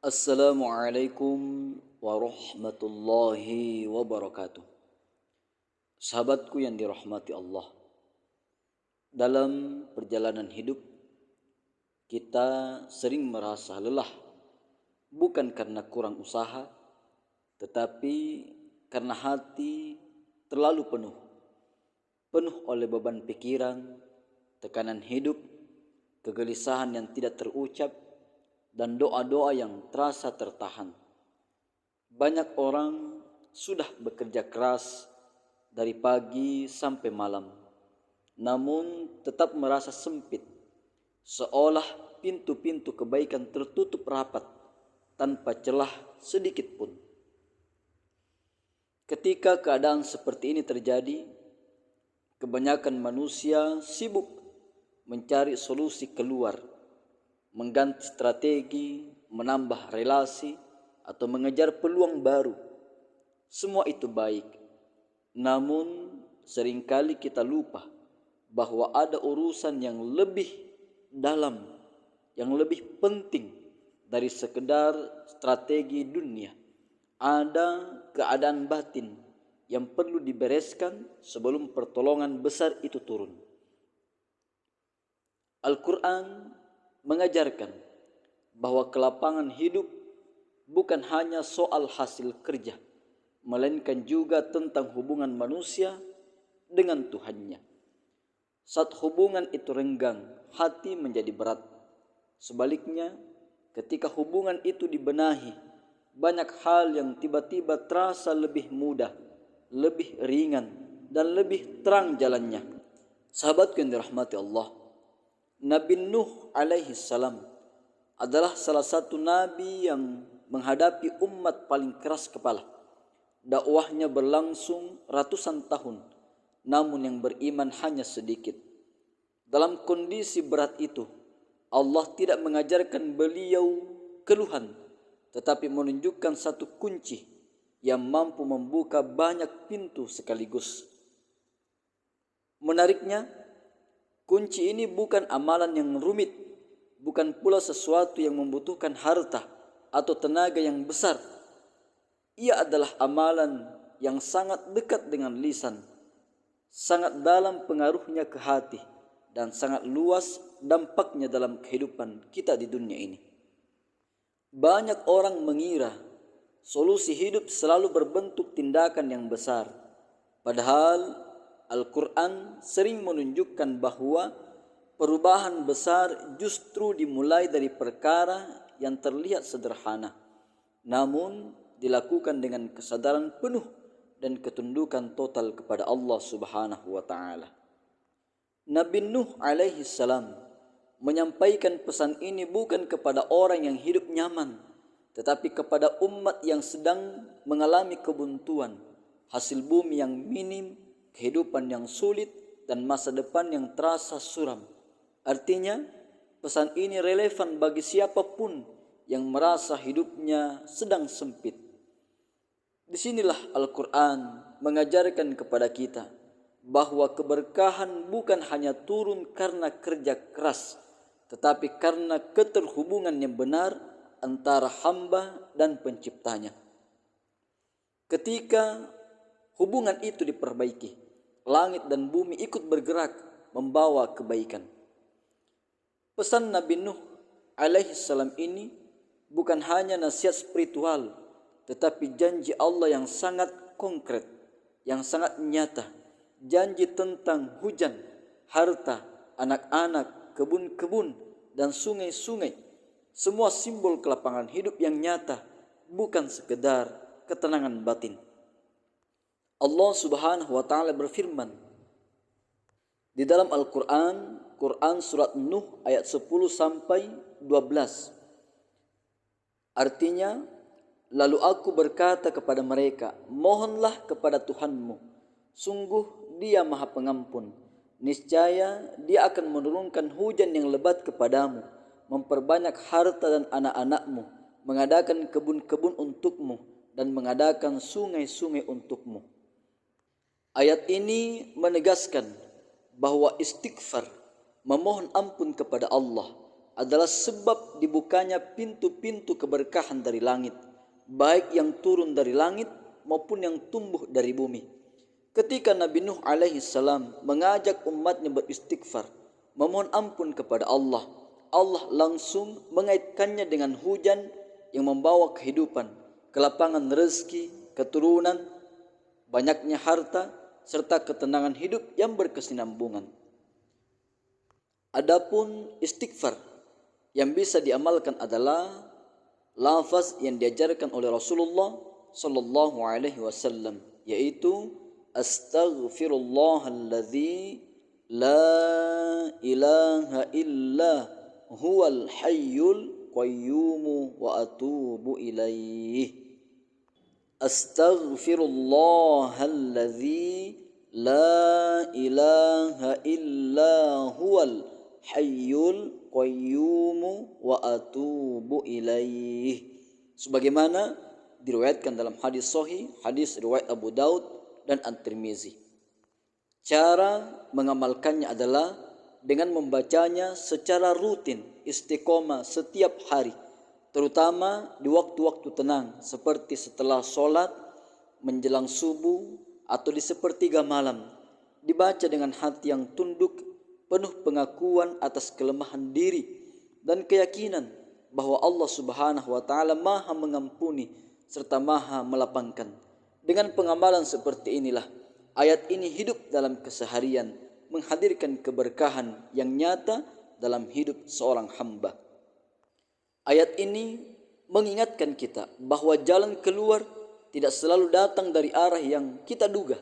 Assalamualaikum warahmatullahi wabarakatuh. Sahabatku yang dirahmati Allah, dalam perjalanan hidup kita sering merasa lelah, bukan karena kurang usaha, tetapi karena hati terlalu penuh oleh beban pikiran, tekanan hidup, kegelisahan yang tidak terucap, dan doa-doa yang terasa tertahan. Banyak orang sudah bekerja keras dari pagi sampai malam, namun tetap merasa sempit, seolah pintu-pintu kebaikan tertutup rapat tanpa celah sedikit pun. Ketika keadaan seperti ini terjadi, kebanyakan manusia sibuk mencari solusi keluar, mengganti strategi, menambah relasi, atau mengejar peluang baru. Semua itu baik, namun seringkali kita lupa bahwa ada urusan yang lebih dalam, yang lebih penting dari sekedar strategi dunia. Ada keadaan batin yang perlu dibereskan sebelum pertolongan besar itu turun. Al-Quran mengajarkan bahwa kelapangan hidup bukan hanya soal hasil kerja, melainkan juga tentang hubungan manusia dengan Tuhannya. Saat hubungan itu renggang, hati menjadi berat. Sebaliknya, ketika hubungan itu dibenahi, banyak hal yang tiba-tiba terasa lebih mudah, lebih ringan, dan lebih terang jalannya. Sahabatku yang dirahmati Allah, Nabi Nuh alaihi salam adalah salah satu nabi yang menghadapi umat paling keras kepala. Dakwahnya berlangsung ratusan tahun, namun yang beriman hanya sedikit. Dalam kondisi berat itu, Allah tidak mengajarkan beliau keluhan, tetapi menunjukkan satu kunci yang mampu membuka banyak pintu sekaligus. Menariknya, kunci ini bukan amalan yang rumit, bukan pula sesuatu yang membutuhkan harta atau tenaga yang besar. Ia adalah amalan yang sangat dekat dengan lisan, sangat dalam pengaruhnya ke hati, dan sangat luas dampaknya dalam kehidupan kita di dunia ini. Banyak orang mengira solusi hidup selalu berbentuk tindakan yang besar. Padahal Al-Quran sering menunjukkan bahwa perubahan besar justru dimulai dari perkara yang terlihat sederhana, namun dilakukan dengan kesadaran penuh dan ketundukan total kepada Allah Subhanahu wa taala. Nabi Nuh alaihi salam menyampaikan pesan ini bukan kepada orang yang hidup nyaman, tetapi kepada umat yang sedang mengalami kebuntuan, hasil bumi yang minim, kehidupan yang sulit, dan masa depan yang terasa suram. Artinya, pesan ini relevan bagi siapapun yang merasa hidupnya sedang sempit. Disinilah Al-Quran mengajarkan kepada kita bahwa keberkahan bukan hanya turun karena kerja keras, tetapi karena keterhubungan yang benar antara hamba dan penciptanya. Ketika hubungan itu diperbaiki, langit dan bumi ikut bergerak membawa kebaikan. Pesan Nabi Nuh alaihi salam ini bukan hanya nasihat spiritual, tetapi janji Allah yang sangat konkret, yang sangat nyata. Janji tentang hujan, harta, anak-anak, kebun-kebun, dan sungai-sungai. Semua simbol kelapangan hidup yang nyata, bukan sekedar ketenangan batin. Allah Subhanahu wa taala berfirman di dalam Al-Quran, Quran surat Nuh ayat 10 sampai 12. Artinya, lalu aku berkata kepada mereka, mohonlah kepada Tuhanmu, sungguh Dia Maha Pengampun. Niscaya Dia akan menurunkan hujan yang lebat kepadamu, memperbanyak harta dan anak-anakmu, mengadakan kebun-kebun untukmu, dan mengadakan sungai-sungai untukmu. Ayat ini menegaskan bahwa istighfar, memohon ampun kepada Allah, adalah sebab dibukanya pintu-pintu keberkahan dari langit, baik yang turun dari langit maupun yang tumbuh dari bumi. Ketika Nabi Nuh alaihi salam mengajak umatnya beristighfar, memohon ampun kepada Allah, Allah langsung mengaitkannya dengan hujan yang membawa kehidupan, kelapangan rezeki, keturunan, banyaknya harta, serta ketenangan hidup yang berkesinambungan. Adapun istighfar yang bisa diamalkan adalah lafaz yang diajarkan oleh Rasulullah sallallahu alaihi wasallam, yaitu astaghfirullahalladzi la ilaha illa huwal hayyul qayyum wa atubu ilaih. Astaghfirullahalladzi la ilaha illa huwal hayyul qayyum wa atubu ilaih. Sebagaimana diriwayatkan dalam hadis sahih, hadis riwayat Abu Daud dan At-Tirmizi. Cara mengamalkannya adalah dengan membacanya secara rutin, istiqomah setiap hari, terutama di waktu-waktu tenang seperti setelah sholat, menjelang subuh, atau di sepertiga malam. Dibaca dengan hati yang tunduk, penuh pengakuan atas kelemahan diri dan keyakinan bahwa Allah Subhanahu wa taala Maha mengampuni serta Maha melapangkan. Dengan pengamalan seperti inilah ayat ini hidup dalam keseharian, menghadirkan keberkahan yang nyata dalam hidup seorang hamba. Ayat ini mengingatkan kita bahwa jalan keluar tidak selalu datang dari arah yang kita duga.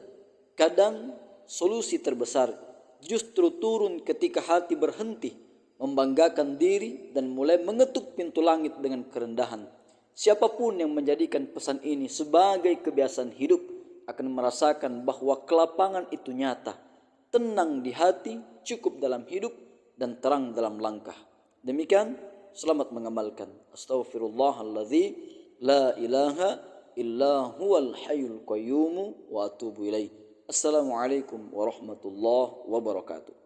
Kadang solusi terbesar justru turun ketika hati berhenti membanggakan diri dan mulai mengetuk pintu langit dengan kerendahan. Siapapun yang menjadikan pesan ini sebagai kebiasaan hidup akan merasakan bahwa kelapangan itu nyata, tenang di hati, cukup dalam hidup, dan terang dalam langkah. Demikian, selamat mengamalkan. Astaghfirullahalladzi la ilaha illa huwal hayyul qayyum wa atubu ilaih. Assalamualaikum warahmatullahi wabarakatuh.